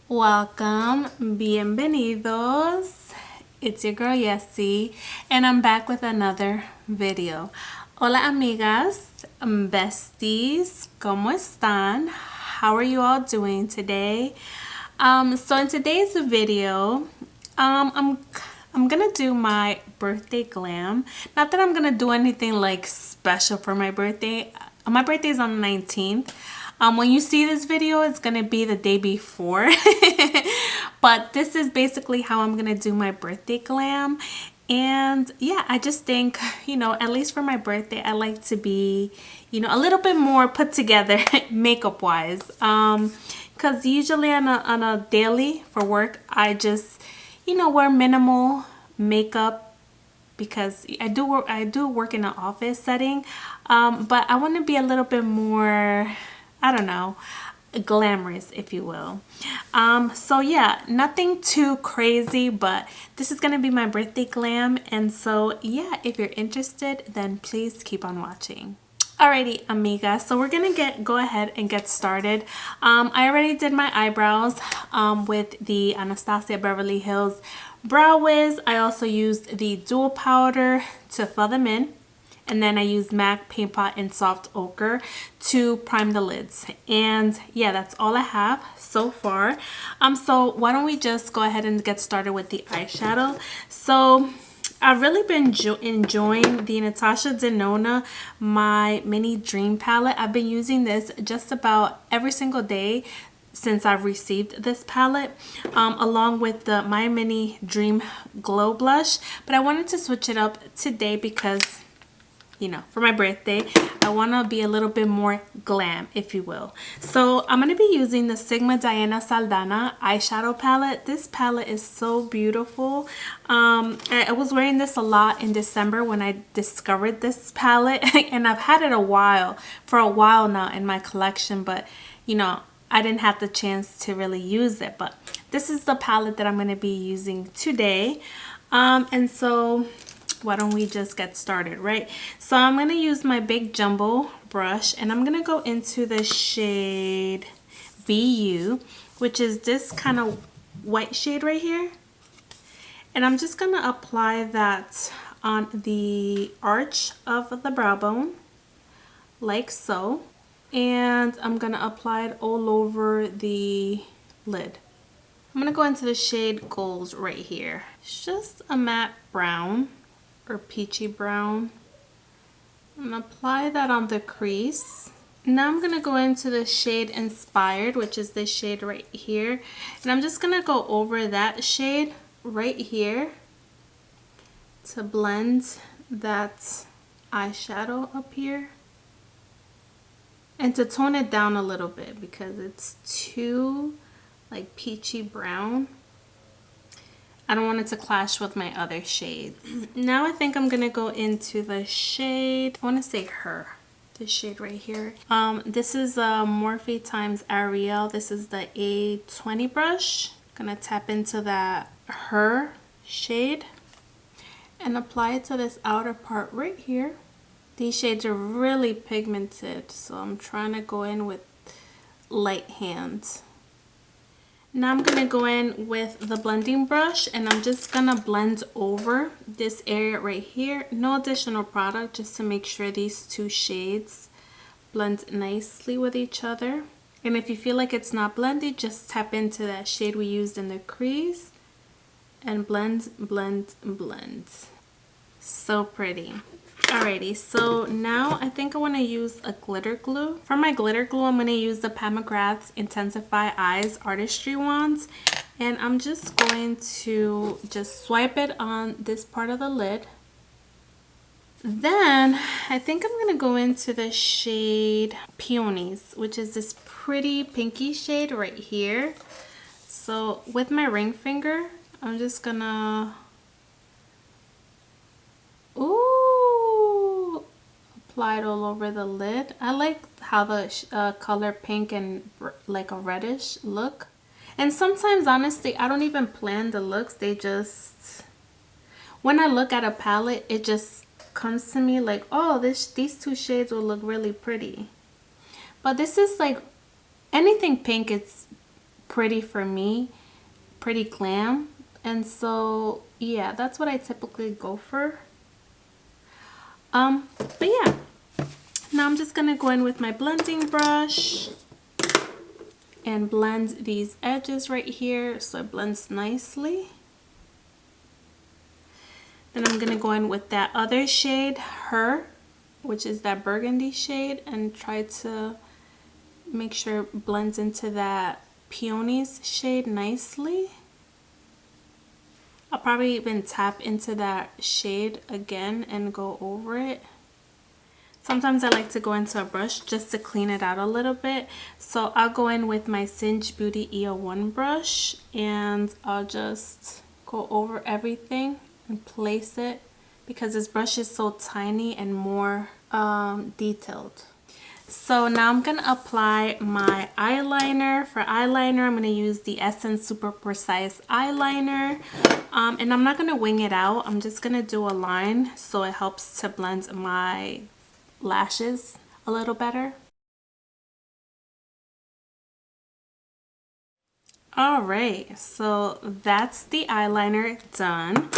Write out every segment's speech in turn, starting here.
Welcome, bienvenidos. It's your girl Yessie, and I'm back with another video. Hola amigas, besties, ¿cómo están? How are you all doing today? So in today's video, I'm gonna do my birthday glam. Not that I'm gonna do anything like special for my birthday. My birthday is on the 19th. When you see this video, it's gonna be the day before. But this is basically how I'm gonna do my birthday glam. And yeah, I just think, at least for my birthday, I like to be, a little bit more put together makeup wise. Because usually on a daily for work, I just, wear minimal makeup because I do work in an office setting. But I want to be a little bit more, I don't know, glamorous, if you will. So yeah, nothing too crazy, but this is gonna be my birthday glam. And so yeah, if you're interested, then please keep on watching. Alrighty, amiga, so we're gonna go ahead and get started. I already did my eyebrows with the Anastasia Beverly Hills Brow Wiz. I also used the dual powder to fill them in. And then I used MAC Paint Pot in Soft Ochre to prime the lids. And yeah, that's all I have so far. So why don't we just go ahead and get started with the eyeshadow. So I've really been enjoying the Natasha Denona My Mini Dream palette. I've been using this just about every single day since I've received this palette, along with the My Mini Dream Glow Blush. But I wanted to switch it up today because, for my birthday, I want to be a little bit more glam, if you will. So I'm going to be using the Sigma Diana Saldana eyeshadow palette. This palette is so beautiful. I was wearing this a lot in December when I discovered this palette, and I've had it for a while now in my collection, but I didn't have the chance to really use it. But this is the palette that I'm going to be using today. And so why don't we just get started, right? So I'm going to use my big jumbo brush, and I'm going to go into the shade BU, which is this kind of white shade right here. And I'm just going to apply that on the arch of the brow bone, like so. And I'm going to apply it all over the lid. I'm going to go into the shade Goals right here. It's just a matte brown or peachy brown. I'm gonna apply that on the crease. Now I'm gonna go into the shade Inspired, which is this shade right here, and I'm just gonna go over that shade right here to blend that eyeshadow up here and to tone it down a little bit because it's too like peachy brown. I don't want it to clash with my other shades. Now I think I'm gonna go into the shade, I wanna say Her, this shade right here. This is Morphe times Ariel. This is the A20 brush. Gonna tap into that Her shade and apply it to this outer part right here. These shades are really pigmented, so I'm trying to go in with light hands. Now I'm going to go in with the blending brush, and I'm just going to blend over this area right here. No additional product, just to make sure these two shades blend nicely with each other. And if you feel like it's not blended, just tap into that shade we used in the crease and blend, blend, blend. So pretty. Alrighty, so now I think I want to use a glitter glue. For my glitter glue, I'm going to use the McGrath's IntensifEYES Artistry wands. And I'm just going to just swipe it on this part of the lid. Then I think I'm going to go into the shade Peonies, which is this pretty pinky shade right here. So with my ring finger, I'm just going to... apply it all over the lid. I like how the color pink and like a reddish look. And sometimes, honestly, I don't even plan the looks. They just, when I look at a palette, it just comes to me like, oh, these two shades will look really pretty. But this is like, anything pink, it's pretty for me, pretty glam. And so yeah, that's what I typically go for. But yeah, now I'm just gonna go in with my blending brush and blend these edges right here so it blends nicely. Then I'm gonna go in with that other shade, Her, which is that burgundy shade, and try to make sure it blends into that peonies shade nicely. I'll probably even tap into that shade again and go over it. Sometimes I like to go into a brush just to clean it out a little bit. So I'll go in with my Cinch Beauty E01 brush and I'll just go over everything and place it because this brush is so tiny and more detailed. So now I'm going to apply my eyeliner. For eyeliner, I'm going to use the Essence Super Precise eyeliner. And I'm not going to wing it out. I'm just going to do a line so it helps to blend my lashes a little better. Alright, so that's the eyeliner done.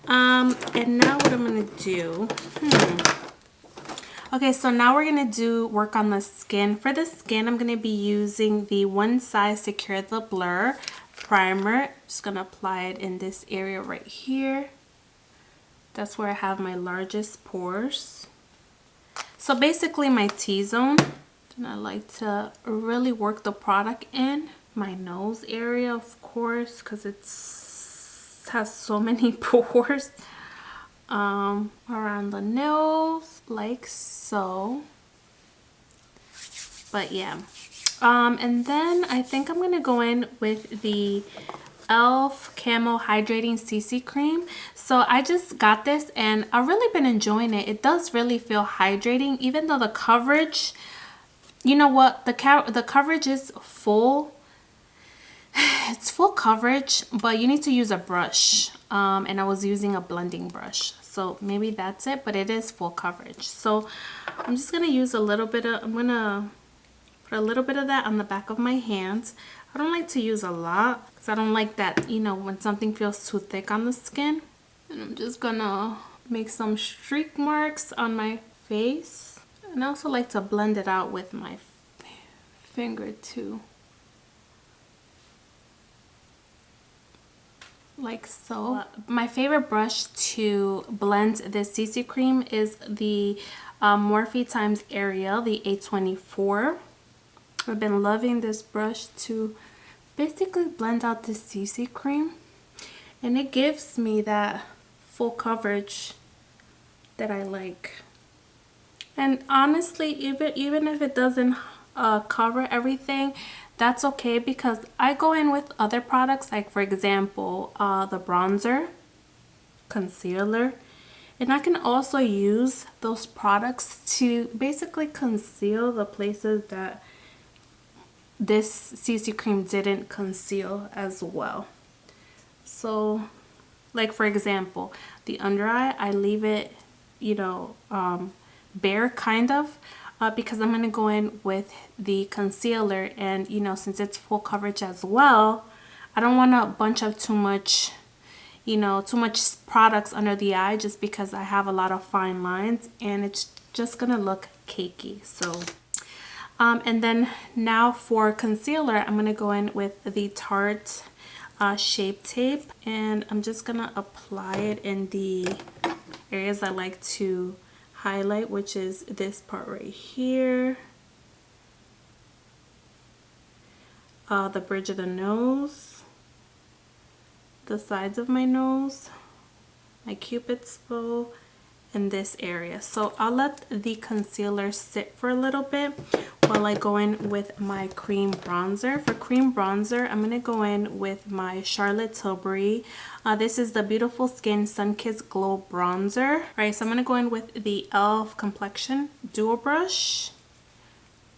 And now what I'm going to do... Okay, so now we're going to work on the skin. For the skin, I'm going to be using the One Size Secure the Blur primer. Just going to apply it in this area right here. That's where I have my largest pores. So basically my T-zone. And I like to really work the product in my nose area, of course, because it has so many pores. Around the nose like so. But yeah, and then I think I'm gonna go in with the e.l.f. Camo Hydrating CC Cream. So I just got this and I've really been enjoying it. It does really feel hydrating, even though the coverage, you know what, the coverage is full. It's full coverage, but you need to use a brush, and I was using a blending brush, so maybe that's it, but it is full coverage. So I'm just gonna use a little bit of, I'm gonna put a little bit of that on the back of my hands. I don't like to use a lot because I don't like that, you know, when something feels too thick on the skin. And I'm just gonna make some streak marks on my face, and I also like to blend it out with my finger too. Like so. My favorite brush to blend this CC cream is the Morphe times Ariel, the A24. I've been loving this brush to basically blend out the CC cream, and it gives me that full coverage that I like. And honestly, even if it doesn't cover everything, that's okay, because I go in with other products, like for example the bronzer, concealer, and I can also use those products to basically conceal the places that this CC cream didn't conceal as well. So like for example, the under eye, I leave it, you know, bare kind of, because I'm going to go in with the concealer, and you know, since it's full coverage as well, I don't want to bunch up too much, you know, too much products under the eye, just because I have a lot of fine lines and it's just gonna look cakey. So and then now for concealer, I'm gonna go in with the Tarte Shape Tape, and I'm just gonna apply it in the areas I like to highlight, which is this part right here, the bridge of the nose, the sides of my nose, my cupid's bow, and this area. So I'll let the concealer sit for a little bit while I go in with my cream bronzer. For cream bronzer, I'm going to go in with my Charlotte Tilbury. This is the Beautiful Skin Sun-Kissed Glow Bronzer. All right, so I'm going to go in with the e.l.f. Complexion Dual Brush.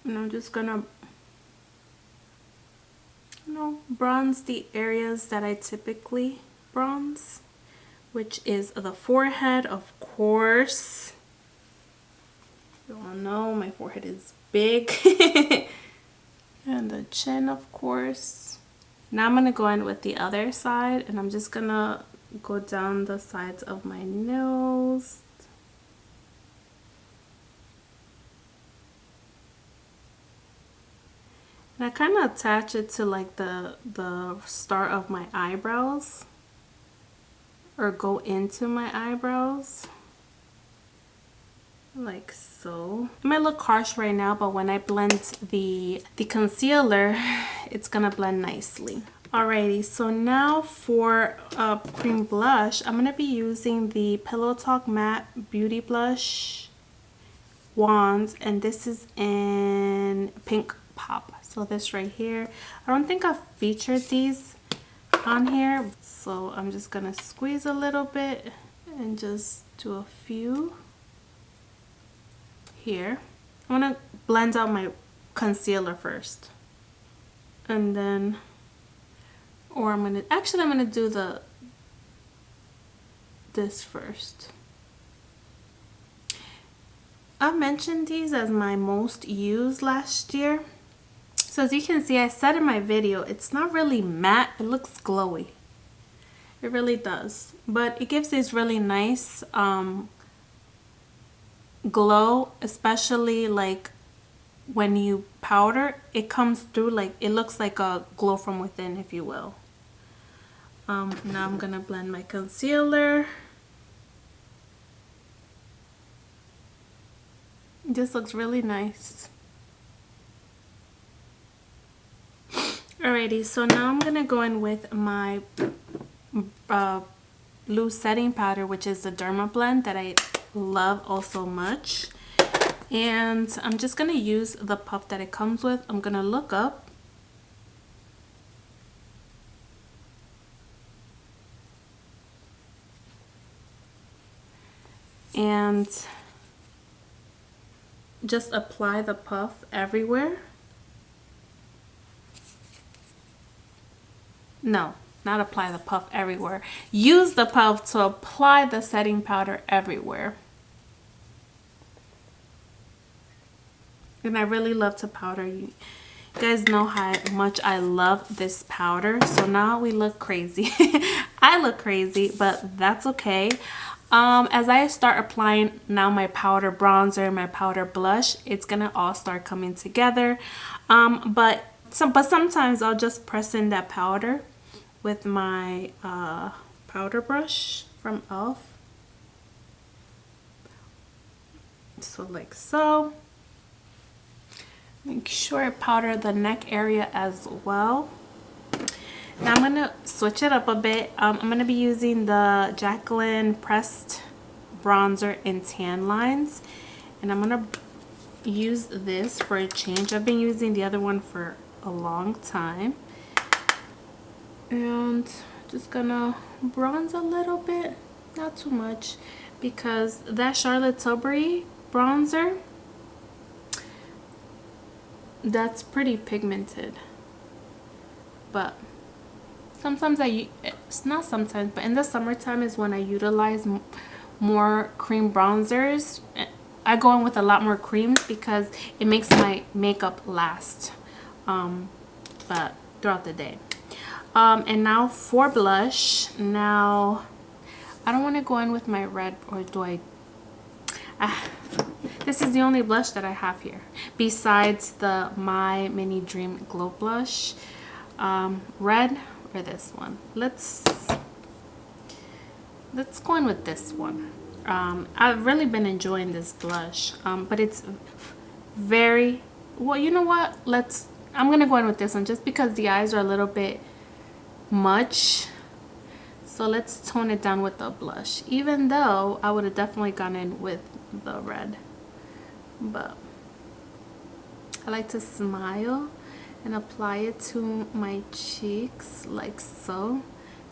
And I'm just going to, you know, bronze the areas that I typically bronze, which is the forehead, of course. You all know my forehead is big. And the chin, of course. Now I'm gonna go in with the other side, and I'm just gonna go down the sides of my nose. And I kind of attach it to like the start of my eyebrows, or go into my eyebrows like so. It might look harsh right now, but when I blend the concealer, it's gonna blend nicely. Alrighty, so now for cream blush, I'm gonna be using the Pillow Talk Matte Beauty Blush Wands, and this is in Pink Pop. So this right here, I don't think I've featured these on here, so I'm just gonna squeeze a little bit and just do a few here. I'm gonna blend out my concealer first, and then, or I'm gonna do this first. I mentioned these as my most used last year. So as you can see, I said in my video, it's not really matte, it looks glowy. It really does. But it gives this really nice glow, especially like when you powder, it comes through, like it looks like a glow from within, if you will. Now I'm gonna blend my concealer. This looks really nice. Alrighty, so now I'm gonna go in with my blue setting powder, which is the Dermablend that I love oh so much. And I'm just gonna use the puff that it comes with. I'm gonna look up. And just apply the puff everywhere. No, not apply the puff everywhere. Use the puff to apply the setting powder everywhere. And I really love to powder. You guys know how much I love this powder. So now we look crazy. I look crazy, but that's okay. As I start applying now my powder bronzer, my powder blush, it's gonna all start coming together. But sometimes I'll just press in that powder with my powder brush from e.l.f. So like so. Make sure I powder the neck area as well. Now I'm gonna switch it up a bit. I'm gonna be using the Jaclyn pressed bronzer in Tanlines, and I'm gonna use this for a change. I've been using the other one for a long time, and just gonna bronze a little bit, not too much, because that Charlotte Tilbury bronzer, that's pretty pigmented. But sometimes it's not sometimes, but in the summertime is when I utilize more cream bronzers. I go in with a lot more creams because it makes my makeup last but throughout the day. And now for blush. Now I don't want to go in with my red, or do I? This is the only blush that I have here besides the My Mini Dream Glow Blush. Red or this one. Let's go in with this one. I've really been enjoying this blush, but it's very well. You know what? I'm gonna go in with this one just because the eyes are a little bit much. So let's tone it down with the blush, even though I would have definitely gone in with the red. But I like to smile and apply it to my cheeks like so.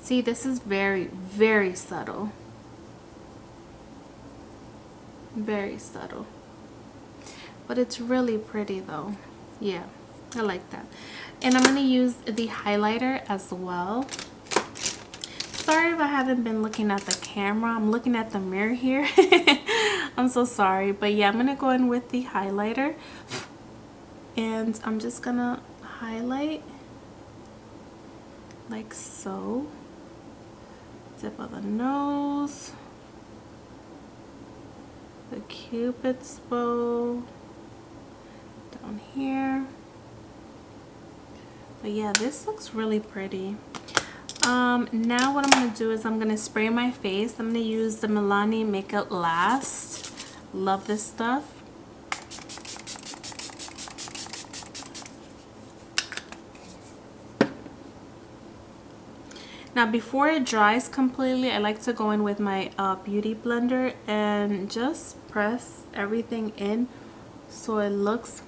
See, this is very, very subtle. Very subtle. But it's really pretty though. Yeah, I like that. And I'm going to use the highlighter as well. Sorry if I haven't been looking at the camera. I'm looking at the mirror here. I'm so sorry. But yeah, I'm going to go in with the highlighter. And I'm just going to highlight like so. Tip of the nose, the Cupid's bow down here. But yeah, this looks really pretty. Now what I'm gonna do is I'm gonna spray my face. I'm gonna use the Milani Make It Last. Love this stuff. Now before it dries completely, I like to go in with my beauty blender and just press everything in so it looks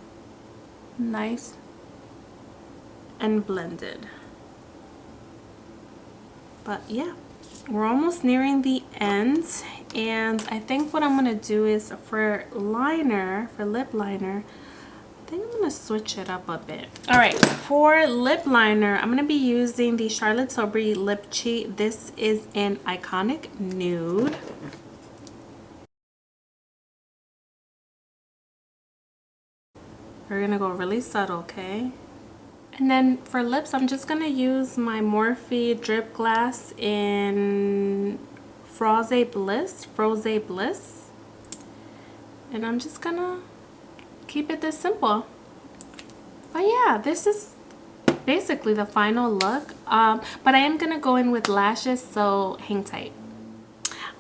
nice and blended. But yeah, we're almost nearing the end, and I think what I'm gonna do is for liner, for lip liner, I think I'm gonna switch it up a bit. All right, for lip liner, I'm gonna be using the Charlotte Tilbury Lip Cheat. This is in Iconic Nude. We're gonna go really subtle, okay? And then for lips, I'm just gonna use my Morphe Drip Glass in Froze Bliss. And I'm just gonna keep it this simple. But yeah, this is basically the final look. But I am gonna go in with lashes, so hang tight.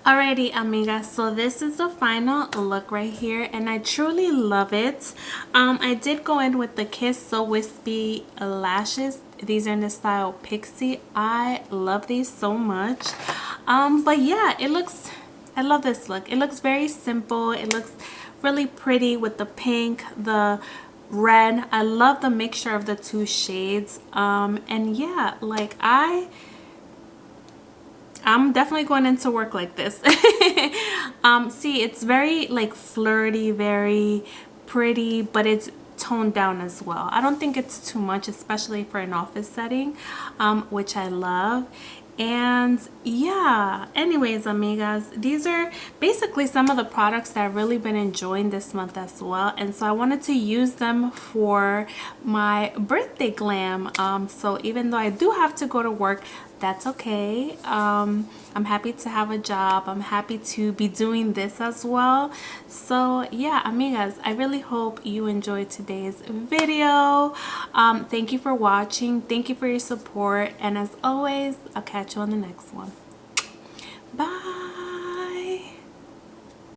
Alrighty, amigas, so this is the final look right here, and I truly love it. I did go in with the Kiss So Wispy lashes. These are in the style Pixie. I love these so much. But yeah, I love this look. It looks very simple. It looks really pretty with the pink, the red. I love the mixture of the two shades. And yeah, like I'm definitely going into work like this. See, it's very like flirty, very pretty, but it's toned down as well. I don't think it's too much, especially for an office setting, which I love. And yeah, anyways, amigas, these are basically some of the products that I've really been enjoying this month as well, and so I wanted to use them for my birthday glam. So even though I do have to go to work, that's okay. I'm happy to have a job. I'm happy to be doing this as well. So yeah, amigas, I really hope you enjoyed today's video. Thank you for watching. Thank you for your support, and as always, I'll catch you on the next one. Bye.